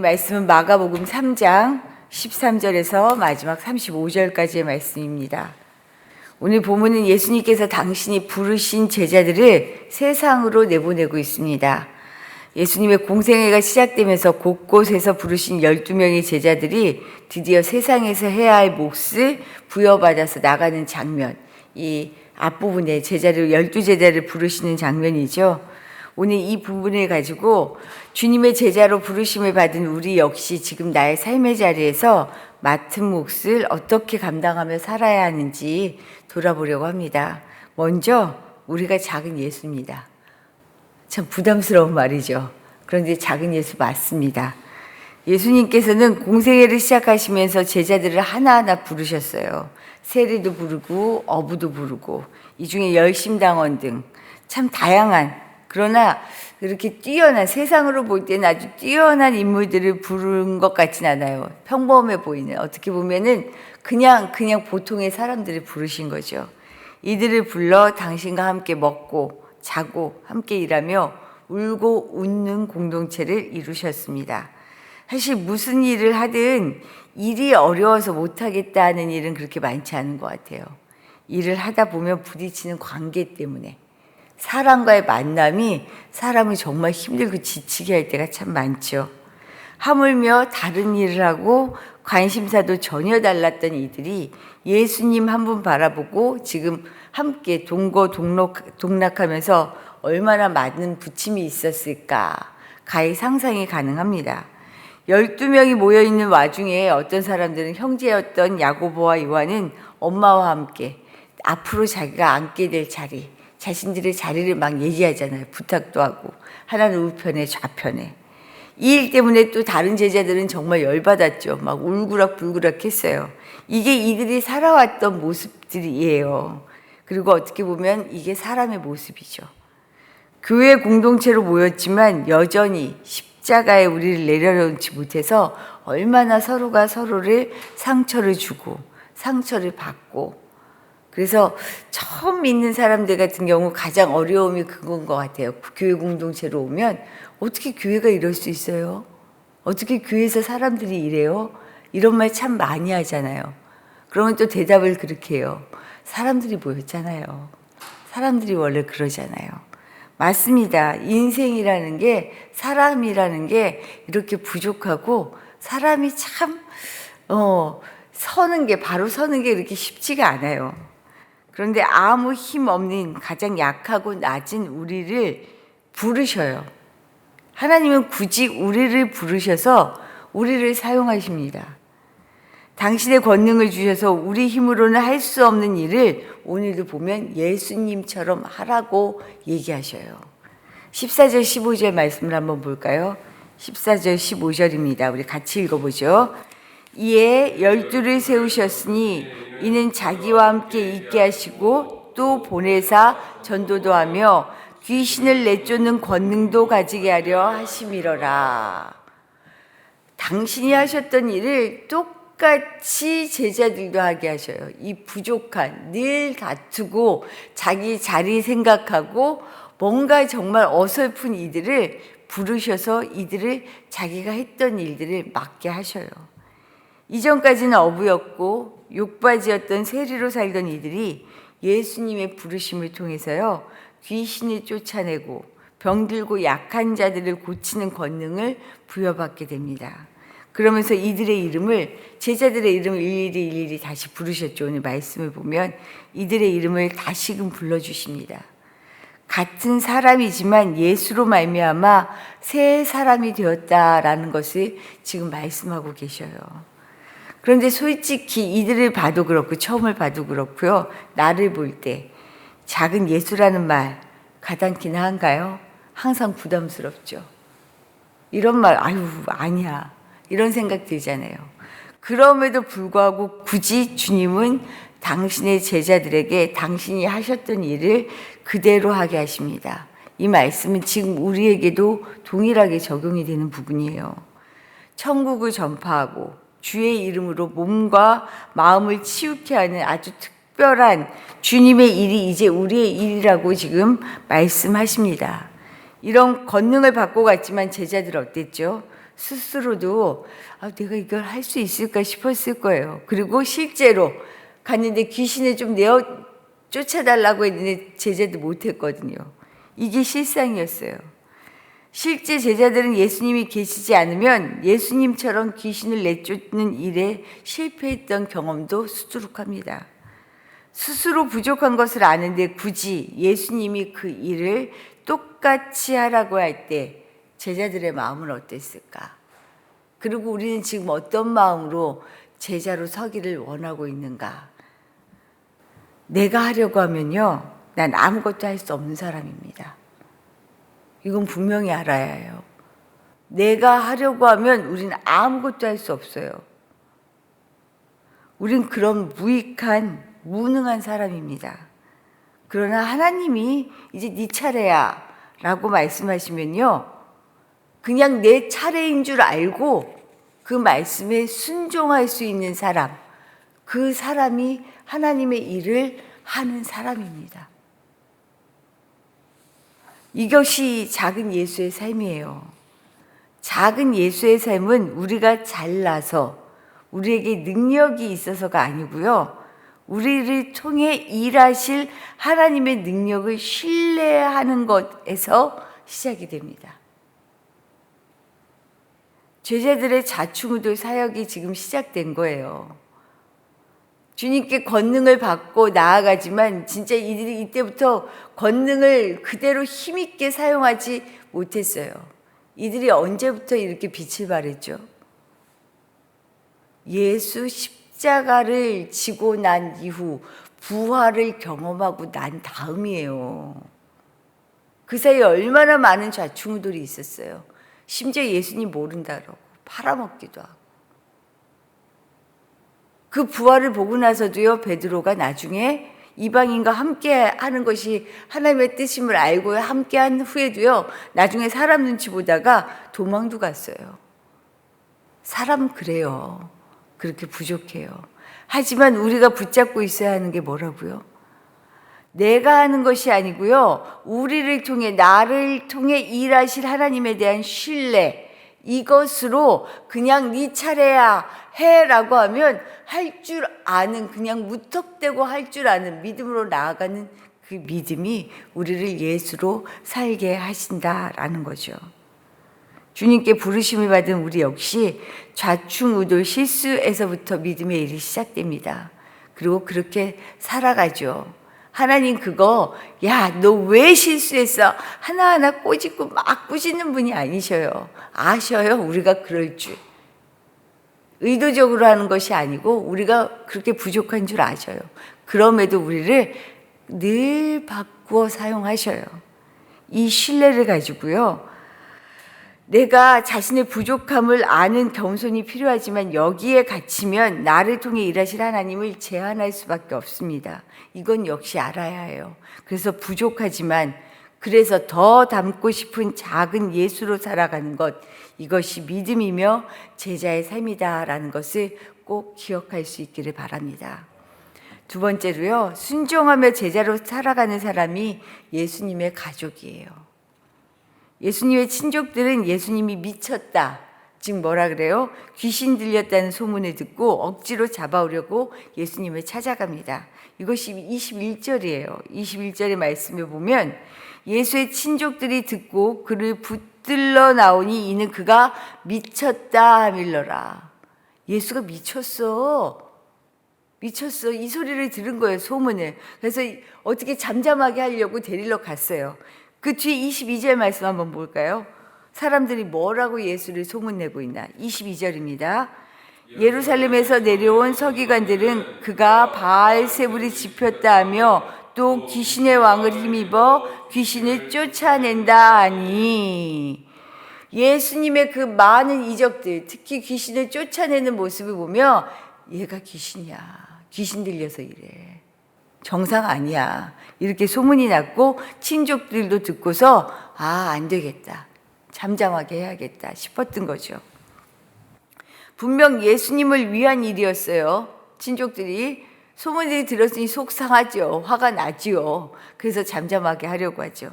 오늘 말씀은 마가복음 3장 13절에서 마지막 35절까지의 말씀입니다. 오늘 본문은 예수님께서 당신이 부르신 제자들을 세상으로 내보내고 있습니다. 예수님의 공생애가 시작되면서 곳곳에서 부르신 12명의 제자들이 드디어 세상에서 해야 할 몫을 부여받아서 나가는 장면, 이 앞부분에 12제자를 부르시는 장면이죠. 오늘 이 부분을 가지고 주님의 제자로 부르심을 받은 우리 역시 지금 나의 삶의 자리에서 맡은 몫을 어떻게 감당하며 살아야 하는지 돌아보려고 합니다. 먼저 우리가 작은 예수입니다. 참 부담스러운 말이죠. 그런데 작은 예수 맞습니다. 예수님께서는 공생애를 시작하시면서 제자들을 하나하나 부르셨어요. 세리도 부르고 어부도 부르고 이 중에 열심당원 등 참 다양한, 그러나 이렇게 뛰어난, 세상으로 볼 때는 아주 뛰어난 인물들을 부른 것 같진 않아요. 평범해 보이는, 어떻게 보면은 그냥 보통의 사람들을 부르신 거죠. 이들을 불러 당신과 함께 먹고 자고 함께 일하며 울고 웃는 공동체를 이루셨습니다. 사실 무슨 일을 하든 일이 어려워서 못하겠다는 일은 그렇게 많지 않은 것 같아요. 일을 하다 보면 부딪히는 관계 때문에, 사람과의 만남이 사람을 정말 힘들고 지치게 할 때가 참 많죠. 하물며 다른 일을 하고 관심사도 전혀 달랐던 이들이 예수님 한 분 바라보고 지금 함께 동락하면서 얼마나 많은 부침이 있었을까 가히 상상이 가능합니다. 12명이 모여있는 와중에 어떤 사람들은 형제였던 야고보와 요한은 엄마와 함께 앞으로 자기가 앉게 될 자리, 자신들의 자리를 막 얘기하잖아요. 부탁도 하고, 하나는 우편에 좌편에. 이 일 때문에 또 다른 제자들은 정말 열받았죠. 막 울그락불그락 했어요. 이게 이들이 살아왔던 모습들이에요. 그리고 어떻게 보면 이게 사람의 모습이죠. 교회 공동체로 모였지만 여전히 십자가에 우리를 내려놓지 못해서 얼마나 서로가 서로를 상처를 주고 상처를 받고, 그래서 처음 믿는 사람들 같은 경우 가장 어려움이 그건 것 같아요. 교회 공동체로 오면 어떻게 교회가 이럴 수 있어요? 어떻게 교회에서 사람들이 이래요? 이런 말 참 많이 하잖아요. 그러면 또 대답을 그렇게 해요. 사람들이 모였잖아요. 사람들이 원래 그러잖아요. 맞습니다. 인생이라는 게, 사람이라는 게 이렇게 부족하고 사람이 참 바로 서는 게 이렇게 쉽지가 않아요. 그런데 아무 힘 없는 가장 약하고 낮은 우리를 부르셔요. 하나님은 굳이 우리를 부르셔서 우리를 사용하십니다. 당신의 권능을 주셔서 우리 힘으로는 할 수 없는 일을 오늘도 보면 예수님처럼 하라고 얘기하셔요. 14절 15절 말씀을 한번 볼까요? 14절 15절입니다. 우리 같이 읽어보죠. 이에 12를 세우셨으니 이는 자기와 함께 있게 하시고 또 보내사 전도도 하며 귀신을 내쫓는 권능도 가지게 하려 하심이러라. 당신이 하셨던 일을 똑같이 제자들도 하게 하셔요. 이 부족한, 늘 다투고 자기 자리 생각하고 뭔가 정말 어설픈 이들을 부르셔서 이들을 자기가 했던 일들을 맡게 하셔요. 이전까지는 어부였고 욕바지였던 세리로 살던 이들이 예수님의 부르심을 통해서요, 귀신을 쫓아내고 병들고 약한 자들을 고치는 권능을 부여받게 됩니다. 그러면서 이들의 이름을, 제자들의 이름을 일일이 다시 부르셨죠. 오늘 말씀을 보면 이들의 이름을 다시금 불러주십니다. 같은 사람이지만 예수로 말미암아 새 사람이 되었다라는 것을 지금 말씀하고 계셔요. 그런데 솔직히 이들을 봐도 그렇고 처음을 봐도 그렇고요, 나를 볼 때 작은 예수라는 말 가당키나 한가요? 항상 부담스럽죠. 이런 말 아니야, 이런 생각 들잖아요. 그럼에도 불구하고 굳이 주님은 당신의 제자들에게 당신이 하셨던 일을 그대로 하게 하십니다. 이 말씀은 지금 우리에게도 동일하게 적용이 되는 부분이에요. 천국을 전파하고 주의 이름으로 몸과 마음을 치유케 하는 아주 특별한 주님의 일이 이제 우리의 일이라고 지금 말씀하십니다. 이런 권능을 받고 갔지만 제자들 어땠죠? 스스로도 내가 이걸 할 수 있을까 싶었을 거예요. 그리고 실제로 갔는데 귀신을 좀 쫓아달라고 했는데 제자들 못했거든요. 이게 실상이었어요. 실제 제자들은 예수님이 계시지 않으면 예수님처럼 귀신을 내쫓는 일에 실패했던 경험도 수두룩합니다. 스스로 부족한 것을 아는데 굳이 예수님이 그 일을 똑같이 하라고 할 때 제자들의 마음은 어땠을까? 그리고 우리는 지금 어떤 마음으로 제자로 서기를 원하고 있는가? 내가 하려고 하면요, 난 아무것도 할 수 없는 사람입니다. 이건 분명히 알아야 해요. 내가 하려고 하면 우리는 아무것도 할 수 없어요. 우린 그런 무능한 사람입니다. 그러나 하나님이 이제 네 차례야 라고 말씀하시면요, 그냥 내 차례인 줄 알고 그 말씀에 순종할 수 있는 사람, 그 사람이 하나님의 일을 하는 사람입니다. 이것이 작은 예수의 삶이에요. 작은 예수의 삶은 우리가 잘나서 우리에게 능력이 있어서가 아니고요, 우리를 통해 일하실 하나님의 능력을 신뢰하는 것에서 시작이 됩니다. 제자들의 자충우돌 사역이 지금 시작된 거예요. 주님께 권능을 받고 나아가지만 진짜 이들이 이때부터 권능을 그대로 힘있게 사용하지 못했어요. 이들이 언제부터 이렇게 빛을 발했죠? 예수 십자가를 지고 난 이후 부활을 경험하고 난 다음이에요. 그 사이에 얼마나 많은 좌충우돌이 있었어요. 심지어 예수님 모른다 그러고 팔아먹기도 하고. 그 부활을 보고 나서도요, 베드로가 나중에 이방인과 함께 하는 것이 하나님의 뜻임을 알고 함께 한 후에도요, 나중에 사람 눈치 보다가 도망도 갔어요. 사람 그래요. 그렇게 부족해요. 하지만 우리가 붙잡고 있어야 하는 게 뭐라고요? 내가 하는 것이 아니고요, 우리를 통해, 나를 통해 일하실 하나님에 대한 신뢰, 이것으로 그냥 네 차례야 해라고 하면 할 줄 아는, 그냥 무턱대고 할 줄 아는 믿음으로 나아가는 그 믿음이 우리를 예수로 살게 하신다라는 거죠. 주님께 부르심을 받은 우리 역시 좌충우돌 실수에서부터 믿음의 일이 시작됩니다. 그리고 그렇게 살아가죠. 하나님 그거, 야, 너 왜 실수했어? 하나하나 꼬집고 막 꾸짖는 분이 아니셔요. 아셔요, 우리가 그럴 줄. 의도적으로 하는 것이 아니고 우리가 그렇게 부족한 줄 아셔요. 그럼에도 우리를 늘 바꾸어 사용하셔요. 이 신뢰를 가지고요, 내가 자신의 부족함을 아는 겸손이 필요하지만 여기에 갇히면 나를 통해 일하실 하나님을 제한할 수밖에 없습니다. 이건 역시 알아야 해요. 그래서 부족하지만 그래서 더 닮고 싶은 작은 예수로 살아가는 것, 이것이 믿음이며 제자의 삶이다라는 것을 꼭 기억할 수 있기를 바랍니다. 두 번째로요, 순종하며 제자로 살아가는 사람이 예수님의 가족이에요. 예수님의 친족들은 예수님이 미쳤다, 즉 뭐라 그래요? 귀신 들렸다는 소문을 듣고 억지로 잡아오려고 예수님을 찾아갑니다. 이것이 21절이에요. 21절의 말씀을 보면 예수의 친족들이 듣고 그를 붙들러 나오니 이는 그가 미쳤다 하밀러라. 예수가 미쳤어. 이 소리를 들은 거예요, 소문을. 그래서 어떻게 잠잠하게 하려고 데리러 갔어요. 그 뒤에 22절 말씀 한번 볼까요? 사람들이 뭐라고 예수를 소문내고 있나? 22절입니다. 예루살렘에서 내려온 서기관들은 그가 바알세불이 집혔다 하며 또 귀신의 왕을 힘입어 귀신을 쫓아낸다 하니, 예수님의 그 많은 이적들, 특히 귀신을 쫓아내는 모습을 보며 얘가 귀신이야, 귀신 들려서 이래, 정상 아니야, 이렇게 소문이 났고 친족들도 듣고서 안 되겠다, 잠잠하게 해야겠다 싶었던 거죠. 분명 예수님을 위한 일이었어요. 친족들이 소문들이 들었으니 속상하죠. 화가 나지요. 그래서 잠잠하게 하려고 하죠.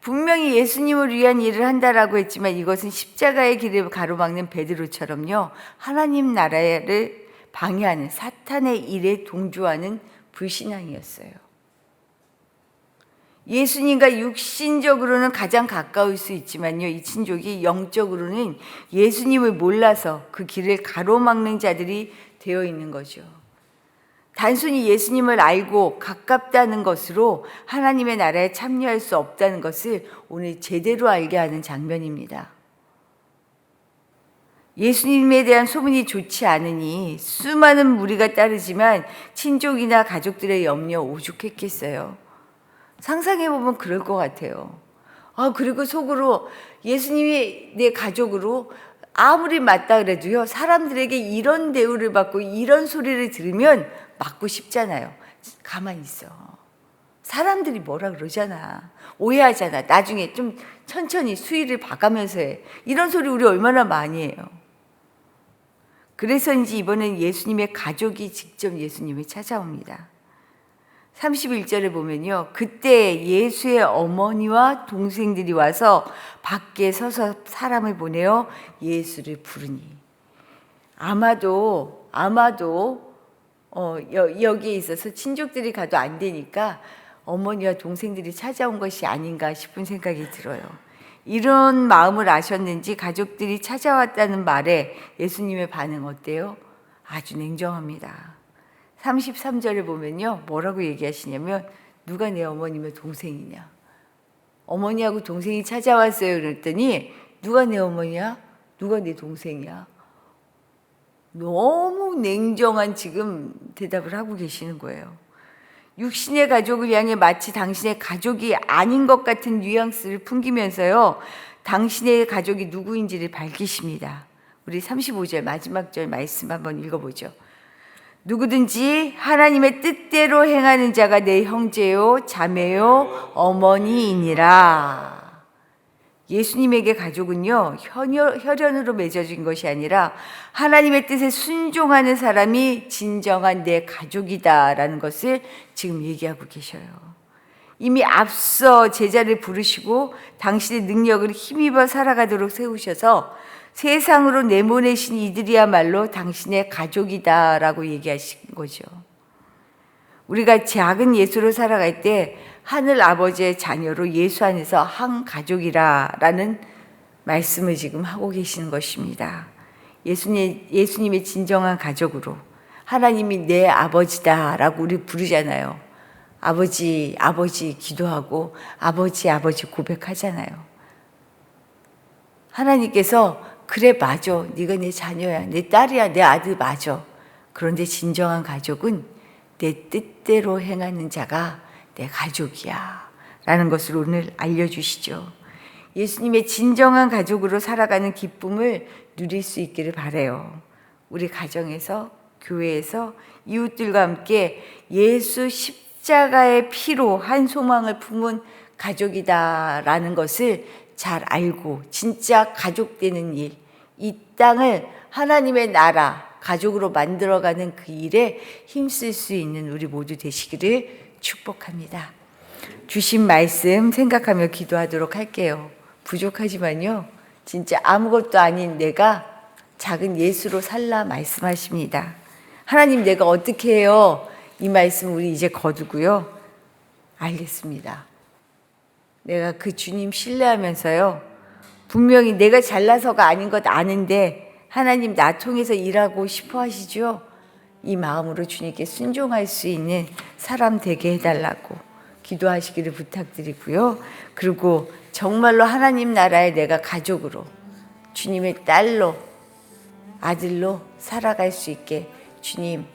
분명히 예수님을 위한 일을 한다라고 했지만 이것은 십자가의 길을 가로막는 베드로처럼요, 하나님 나라를 방해하는 사탄의 일에 동조하는 불신앙이었어요. 예수님과 육신적으로는 가장 가까울 수 있지만요, 이 친족이 영적으로는 예수님을 몰라서 그 길을 가로막는 자들이 되어 있는 거죠. 단순히 예수님을 알고 가깝다는 것으로 하나님의 나라에 참여할 수 없다는 것을 오늘 제대로 알게 하는 장면입니다. 예수님에 대한 소문이 좋지 않으니 수많은 무리가 따르지만 친족이나 가족들의 염려 오죽했겠어요. 상상해보면 그럴 것 같아요. 그리고 속으로 예수님이 내 가족으로 아무리 맞다 그래도요, 사람들에게 이런 대우를 받고 이런 소리를 들으면 맞고 싶잖아요. 가만히 있어. 사람들이 뭐라 그러잖아. 오해하잖아. 나중에 좀 천천히 수위를 봐가면서 해. 이런 소리 우리 얼마나 많이 해요. 그래서인지 이번엔 예수님의 가족이 직접 예수님을 찾아옵니다. 31절에 보면요, 그때 예수의 어머니와 동생들이 와서 밖에 서서 사람을 보내어 예수를 부르니, 아마도 여기에 있어서 친족들이 가도 안 되니까 어머니와 동생들이 찾아온 것이 아닌가 싶은 생각이 들어요. 이런 마음을 아셨는지 가족들이 찾아왔다는 말에 예수님의 반응 어때요? 아주 냉정합니다. 33절에 보면요, 뭐라고 얘기하시냐면, 누가 내 어머니면 동생이냐? 어머니하고 동생이 찾아왔어요. 그랬더니 누가 내 어머니야? 누가 내 동생이야? 너무 냉정한 지금 대답을 하고 계시는 거예요. 육신의 가족을 향해 마치 당신의 가족이 아닌 것 같은 뉘앙스를 풍기면서요, 당신의 가족이 누구인지를 밝히십니다. 우리 35절 마지막 절 말씀 한번 읽어보죠. 누구든지 하나님의 뜻대로 행하는 자가 내 형제요, 자매요, 어머니이니라. 예수님에게 가족은요, 혈연으로 맺어진 것이 아니라 하나님의 뜻에 순종하는 사람이 진정한 내 가족이다라는 것을 지금 얘기하고 계셔요. 이미 앞서 제자를 부르시고 당신의 능력을 힘입어 살아가도록 세우셔서 세상으로 내보내신 이들이야말로 당신의 가족이다라고 얘기하신 거죠. 우리가 작은 예수로 살아갈 때 하늘 아버지의 자녀로 예수 안에서 한 가족이라는 말씀을 지금 하고 계시는 것입니다. 예수님의 진정한 가족으로 하나님이 내 아버지다라고 우리 부르잖아요. 아버지, 아버지 기도하고 아버지, 아버지 고백하잖아요. 하나님께서 그래 맞아, 네가 내 자녀야, 내 딸이야, 내 아들 맞아. 그런데 진정한 가족은 내 뜻대로 행하는 자가 내 가족이야 라는 것을 오늘 알려주시죠. 예수님의 진정한 가족으로 살아가는 기쁨을 누릴 수 있기를 바라요. 우리 가정에서, 교회에서 이웃들과 함께 예수 십자가의 피로 한 소망을 품은 가족이다라는 것을 잘 알고 진짜 가족 되는 일, 이 땅을 하나님의 나라, 가족으로 만들어가는 그 일에 힘쓸 수 있는 우리 모두 되시기를 축복합니다. 주신 말씀 생각하며 기도하도록 할게요. 부족하지만요, 진짜 아무것도 아닌 내가 작은 예수로 살라 말씀하십니다. 하나님, 내가 어떻게 해요? 이 말씀 우리 이제 거두고요. 알겠습니다. 내가 그 주님 신뢰하면서요, 분명히 내가 잘나서가 아닌 것 아는데 하나님 나 통해서 일하고 싶어 하시죠? 이 마음으로 주님께 순종할 수 있는 사람 되게 해달라고 기도하시기를 부탁드리고요. 그리고 정말로 하나님 나라에 내가 가족으로, 주님의 딸로, 아들로 살아갈 수 있게 주님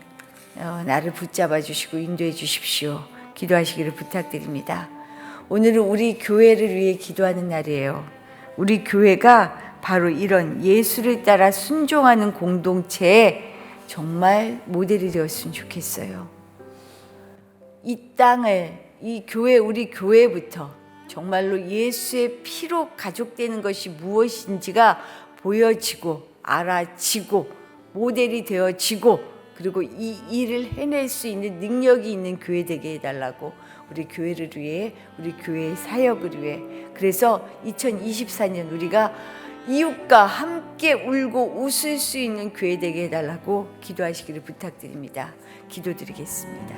나를 붙잡아 주시고 인도해 주십시오. 기도하시기를 부탁드립니다. 오늘은 우리 교회를 위해 기도하는 날이에요. 우리 교회가 바로 이런 예수를 따라 순종하는 공동체에 정말 모델이 되었으면 좋겠어요. 이 땅을, 이 교회, 우리 교회부터 정말로 예수의 피로 가족되는 것이 무엇인지가 보여지고 알아지고 모델이 되어지고, 그리고 이 일을 해낼 수 있는 능력이 있는 교회 되게 해달라고 우리 교회를 위해, 우리 교회의 사역을 위해. 그래서 2024년 우리가 이웃과 함께 울고 웃을 수 있는 교회 되게 해달라고 기도하시기를 부탁드립니다. 기도드리겠습니다.